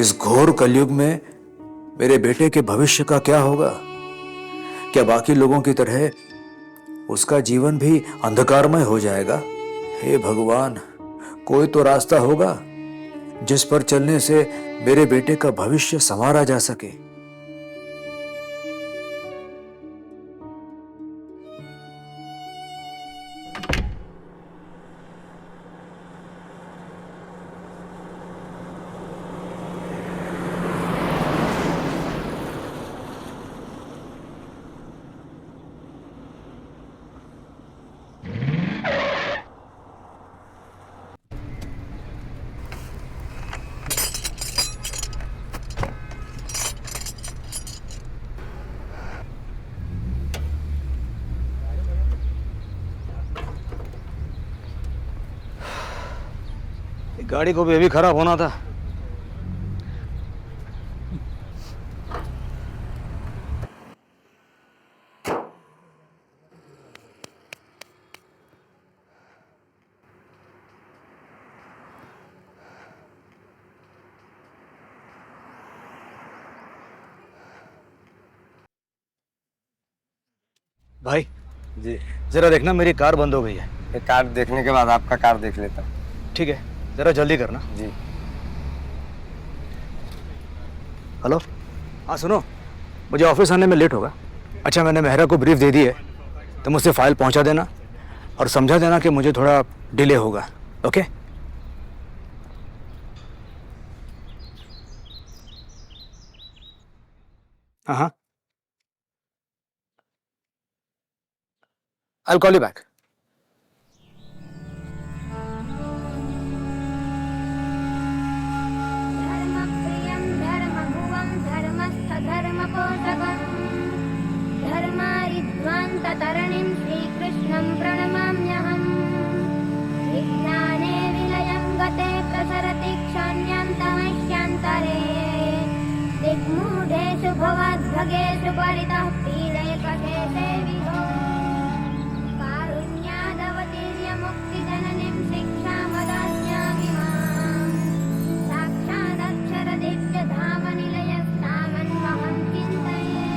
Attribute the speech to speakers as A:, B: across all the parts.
A: इस घोर कलयुग में मेरे बेटे के भविष्य का क्या होगा? क्या बाकी लोगों की तरह उसका जीवन भी अंधकारमय हो जाएगा? हे भगवान, कोई तो रास्ता होगा जिस पर चलने से मेरे बेटे का भविष्य संवारा जा सके।
B: गाड़ी को भी अभी खराब होना था। भाई
C: जी,
B: जरा देखना, मेरी कार बंद हो गई है।
C: ये कार देखने के बाद आपका कार देख लेता हूँ।
B: ठीक है, जरा जल्दी करना।
C: जी।
B: हेलो, हाँ सुनो, मुझे ऑफिस आने में लेट होगा। अच्छा, मैंने मेहरा को ब्रीफ दे दी है, तो मुझसे फाइल पहुंचा देना और समझा देना कि मुझे थोड़ा डिले होगा। ओके? हाँ हाँ, I'll call you back.
D: धर्मप्रियं धर्मभुवं धर्मस्थधर्मपोषकं धर्मारिध्वान्ततरणिं श्रीकृष्णं प्रणमाम्यहम्। विज्ञाने विलयं गते प्रसरति क्षान्यान्तमश्यान्तरे दिग्मूढेषु भवद्भगेषु परितः पीडैकशेषे विभो कारुण्यादवतीर्यमुक्तिजननीं शिक्षामदास्यामि माम्। साक्षादक्षरदिव्यधामनिलयस्तामन्वहं चिन्तये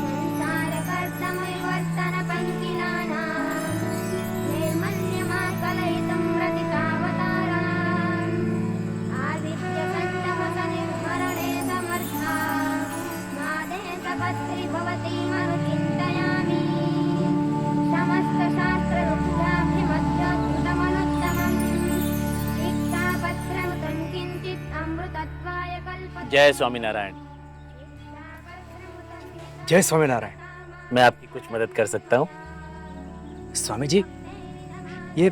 D: संसारकर्तमविवर्तनपङ्किलानां नैर्मल्यमाकलयितुं रतिकावताराम् आदित्यसन्तमसनिर्भरणे समर्था नादे सपत्रि भवती मनुचिन्तयामि। समस्तशास्त्ररुद्धाभिमध्यात्मतमनुत्तमम् शिक्षापत्रमुतं किञ्चित् अमृतत्वाय कल्पते।
E: जय स्वामीनारायण।
B: जय स्वामीनारायण।
E: मैं आपकी कुछ मदद कर सकता हूँ?
B: स्वामी जी, ये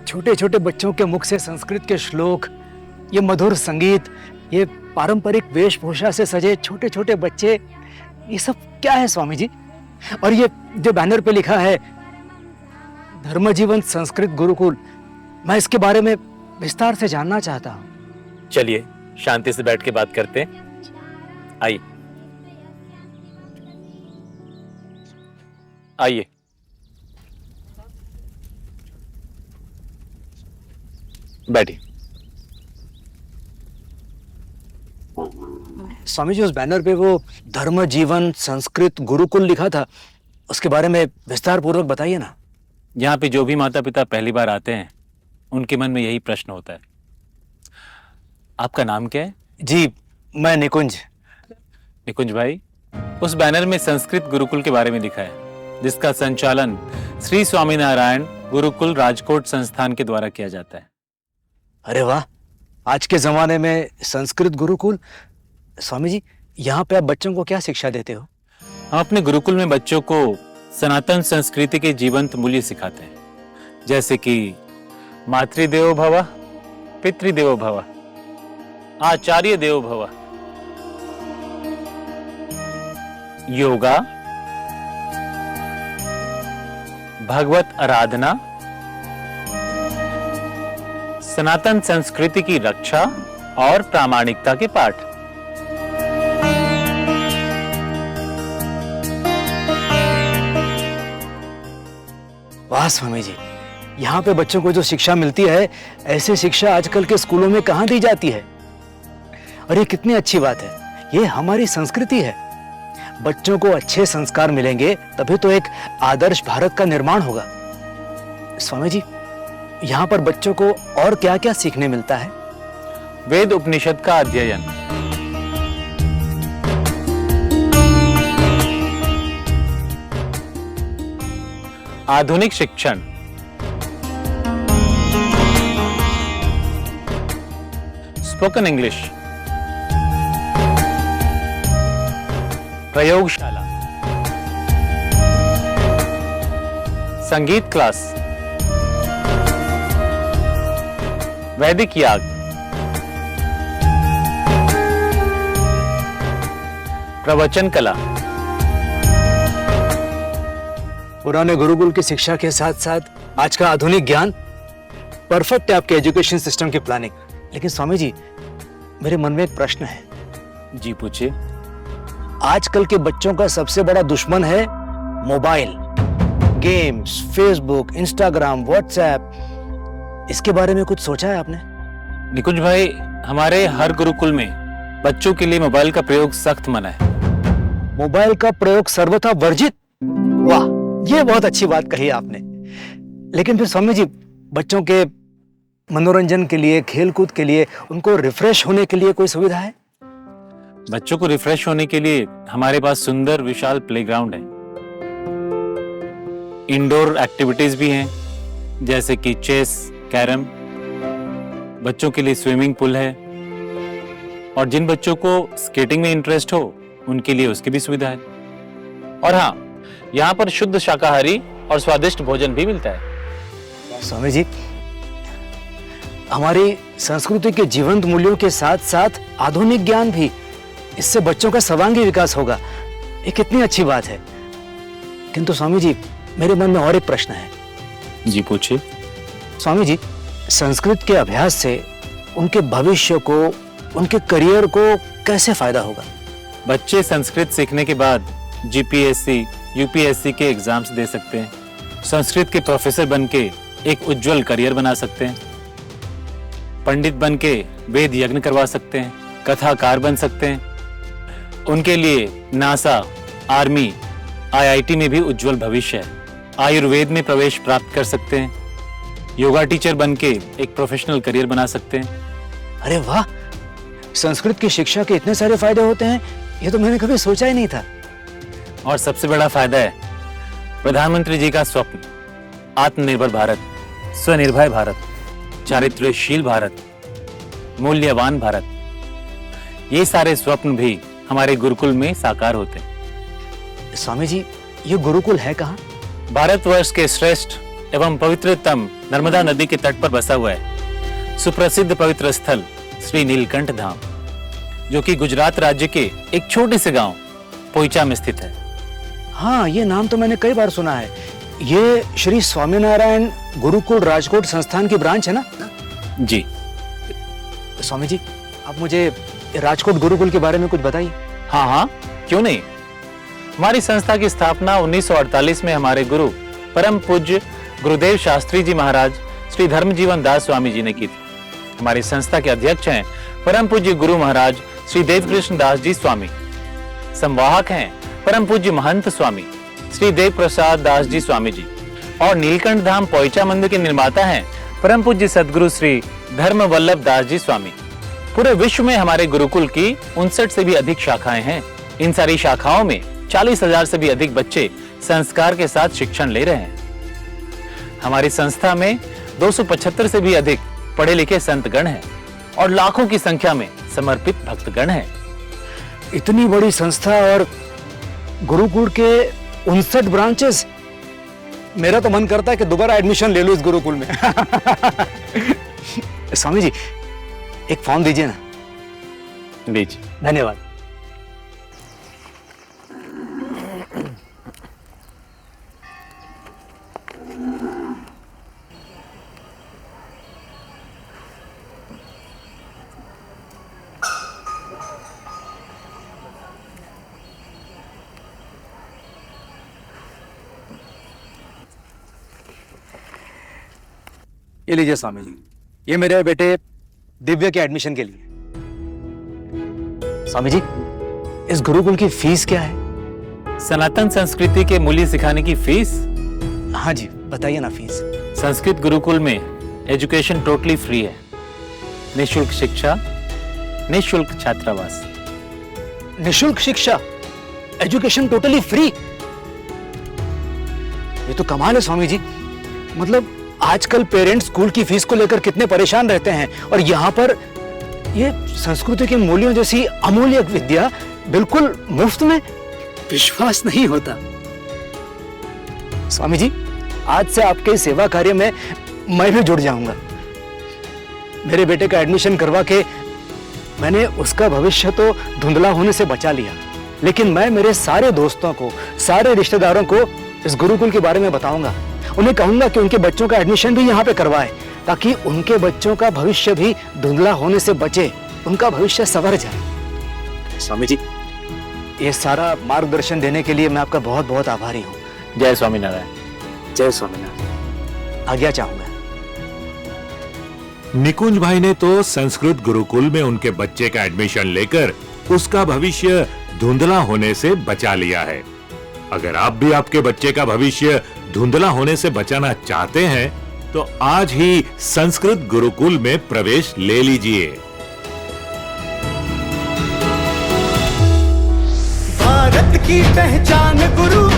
B: छोटे छोटे बच्चों के मुख से संस्कृत के श्लोक, ये मधुर संगीत, ये पारंपरिक वेशभूषा से सजे छोटे छोटे बच्चे, ये सब क्या है स्वामी जी? और ये जो बैनर पे लिखा है धर्मजीवन संस्कृत गुरुकुल, मैं इसके बारे में विस्तार से जानना चाहता हूँ।
E: चलिए शांति से बैठ के बात करते हैं। आइए आइए। बैठिए।
B: स्वामी जी, उस बैनर पे वो धर्म जीवन संस्कृत गुरुकुल लिखा था, उसके बारे में विस्तार पूर्वक बताइए ना।
E: यहाँ पे जो भी माता पिता पहली बार आते हैं उनके मन में यही प्रश्न होता है। आपका नाम क्या है?
B: जी, मैं निकुंज।
E: निकुंज भाई, उस बैनर में संस्कृत गुरुकुल के बारे में लिखा है, जिसका संचालन श्री स्वामीनारायण गुरुकुल राजकोट संस्थान के द्वारा किया जाता है।
B: अरे वाह, आज के जमाने में संस्कृत गुरुकुल। स्वामी जी, यहाँ पे आप बच्चों को क्या शिक्षा देते हो?
E: हम अपने गुरुकुल में बच्चों को सनातन संस्कृति के जीवंत मूल्य सिखाते हैं, जैसे कि मातृदेवो भव, पितृदेवो भव, आचार्य देवो भव, योगा, भगवत आराधना, सनातन संस्कृति की रक्षा और प्रामाणिकता के पाठ।
B: वाह स्वामी जी, यहाँ पे बच्चों को जो शिक्षा मिलती है, ऐसी शिक्षा आजकल के स्कूलों में कहाँ दी जाती है। और ये कितनी अच्छी बात है, ये हमारी संस्कृति है। बच्चों को अच्छे संस्कार मिलेंगे तभी तो एक आदर्श भारत का निर्माण होगा। स्वामी जी, यहाँ पर बच्चों को और क्या क्या सीखने मिलता है?
E: वेद उपनिषद का अध्ययन, आधुनिक शिक्षण, स्पोकन इंग्लिश, प्रयोगशाला, संगीत क्लास, वैदिक याग, प्रवचन कला।
B: पुराने गुरुकुल की शिक्षा के साथ साथ आज का आधुनिक ज्ञान, परफेक्ट है आपके एजुकेशन सिस्टम की प्लानिंग। लेकिन स्वामी जी, मेरे मन में एक प्रश्न है।
E: जी पूछिए।
B: आजकल के बच्चों का सबसे बड़ा दुश्मन है mobile, games, Facebook, Instagram, WhatsApp. इसके बारे में कुछ सोचा है आपने?
E: निकुंज भाई, हमारे हर गुरुकुल में बच्चों के लिए मोबाइल का प्रयोग सख्त मना है।
B: मोबाइल का प्रयोग सर्वथा वर्जित? वाह, ये बहुत अच्छी बात कही आपने। लेकिन फिर स्वामी जी, बच्चों के मनोरंजन के लिए, खेलकूद के लिए, उनको रिफ्रेश होने के लिए कोई सुविधा है?
E: बच्चों को रिफ्रेश होने के लिए हमारे पास सुंदर विशाल प्लेग्राउंड है। इंडोर एक्टिविटीज भी हैं, जैसे कि चेस, कैरम। बच्चों के लिए स्विमिंग पूल है, और जिन बच्चों को स्केटिंग में इंटरेस्ट हो उनके लिए उसकी भी सुविधा है। और हाँ, यहाँ पर शुद्ध शाकाहारी और स्वादिष्ट भोजन भी मिलता है।
B: स्वामी जी, हमारी संस्कृति के जीवंत मूल्यों के साथ साथ आधुनिक ज्ञान भी, इससे बच्चों का सर्वांगीण विकास होगा। ये कितनी अच्छी बात है। किंतु स्वामी जी, मेरे मन में और एक प्रश्न है।
E: जी पूछिए।
B: स्वामी जी, संस्कृत के अभ्यास से उनके भविष्य को, उनके करियर को कैसे फायदा होगा?
E: बच्चे संस्कृत सीखने के बाद जीपीएससी, यूपीएससी के एग्जाम्स दे सकते हैं, संस्कृत के प्रोफेसर बनके एक उज्जवल करियर बना सकते हैं, पंडित बनके वेद यज्ञ करवा सकते हैं, कथाकार बन सकते हैं। उनके लिए नासा, आर्मी, आईआईटी में भी उज्जवल भविष्य है। आयुर्वेद में प्रवेश प्राप्त कर सकते हैं, योगा टीचर बनके एक प्रोफेशनल करियर बना सकते हैं।
B: अरे वाह, संस्कृत की शिक्षा के इतने सारे फायदे होते हैं, ये तो मैंने कभी सोचा ही नहीं था।
E: और सबसे बड़ा फायदा है प्रधानमंत्री जी का स्वप्न, आत्मनिर्भर भारत, स्वनिर्भर भारत, चारित्र्यशील भारत, मूल्यवान भारत। ये सारे स्वप्न भी हमारे गुरुकुल में साकार होते हैं।
B: स्वामी जी, ये गुरुकुल है कहाँ?
E: भारतवर्ष के श्रेष्ठ एवं पवित्रतम नर्मदा नदी के तट पर बसा हुआ है सुप्रसिद्ध पवित्र स्थल श्री नीलकंठ धाम, जो कि गुजरात राज्य के एक छोटे से गांव पोईचा में स्थित है।
B: हाँ, ये नाम तो मैंने कई बार सुना है। ये श्री स्वामीनारायण गुरुकुल राजकोट संस्थान की ब्रांच है ना?
E: जी।
B: स्वामी जी, आप मुझे राजकोट गुरुकुल के बारे में कुछ बताइए।
E: हाँ हाँ, क्यों नहीं। हमारी संस्था की स्थापना 1948 में हमारे गुरु परम पूज्य गुरुदेव शास्त्री जी महाराज श्री धर्मजीवन दास स्वामी जी ने की थी। हमारी संस्था के अध्यक्ष हैं परम पूज्य गुरु महाराज श्री देवकृष्ण दास जी स्वामी। संवाहक हैं परम पूज्य महंत स्वामी श्री देव प्रसाद दास जी स्वामी जी। और नीलकंठ धाम पोईचा मंदिर के निर्माता हैं परम पूज्य सदगुरु श्री धर्म वल्लभ दास जी स्वामी। पूरे विश्व में हमारे गुरुकुल की 59 से भी अधिक शाखाएं हैं। इन सारी शाखाओं में 40,000 से भी अधिक बच्चे संस्कार के साथ शिक्षण ले रहे हैं। हमारी संस्था में 275 से भी अधिक पढ़े लिखे संतगण हैं और लाखों की संख्या में समर्पित भक्तगण हैं।
B: इतनी बड़ी संस्था और गुरुकुल के 59 ब्रांचेस। मेरा तो मन करता है कि दोबारा एडमिशन ले लूं इस गुरुकुल में। स्वामी जी, एक फॉर्म दीजिए ना।
E: लीजिए।
B: धन्यवाद। ये लीजिए स्वामी जी, ये मेरे बेटे दिव्य के एडमिशन के लिए। स्वामी जी, इस गुरुकुल की फीस क्या है?
E: सनातन संस्कृति के मूल्य सिखाने की फीस?
B: हाँ जी, बताइए ना फीस।
E: संस्कृत गुरुकुल में एजुकेशन टोटली फ्री है। निःशुल्क शिक्षा, निःशुल्क छात्रावास।
B: निःशुल्क शिक्षा, एजुकेशन टोटली फ्री। ये तो कमाल है स्वामी जी। मतलब आजकल पेरेंट्स स्कूल की फीस को लेकर कितने परेशान रहते हैं, और यहाँ पर ये संस्कृति के मूल्यों जैसी अमूल्य विद्या बिल्कुल मुफ्त में। विश्वास नहीं होता। स्वामी जी, आज से आपके सेवा कार्य में मैं भी जुड़ जाऊंगा। मेरे बेटे का एडमिशन करवा के मैंने उसका भविष्य तो धुंधला होने से बचा लिया, लेकिन मैं मेरे सारे दोस्तों को, सारे रिश्तेदारों को इस गुरुकुल के बारे में बताऊंगा। उन्हें कहूंगा कि उनके बच्चों का एडमिशन भी यहाँ पे करवाए, ताकि उनके बच्चों का भविष्य भी धुंधला होने से बचे, उनका भविष्य संवर जाए। स्वामी जी, ये सारा मार्गदर्शन देने के लिए मैं आपका बहुत बहुत आभारी हूँ।
E: जय स्वामीनारायण।
B: जय स्वामीनारायण। आज्ञा चाहूंगा।
F: निकुंज भाई ने तो संस्कृत गुरुकुल में उनके बच्चे का एडमिशन लेकर उसका भविष्य धुंधला होने से बचा लिया है। अगर आप भी आपके बच्चे का भविष्य धुंधला होने से बचाना चाहते हैं तो आज ही संस्कृत गुरुकुल में प्रवेश ले लीजिए।
G: भारत की पहचान गुरु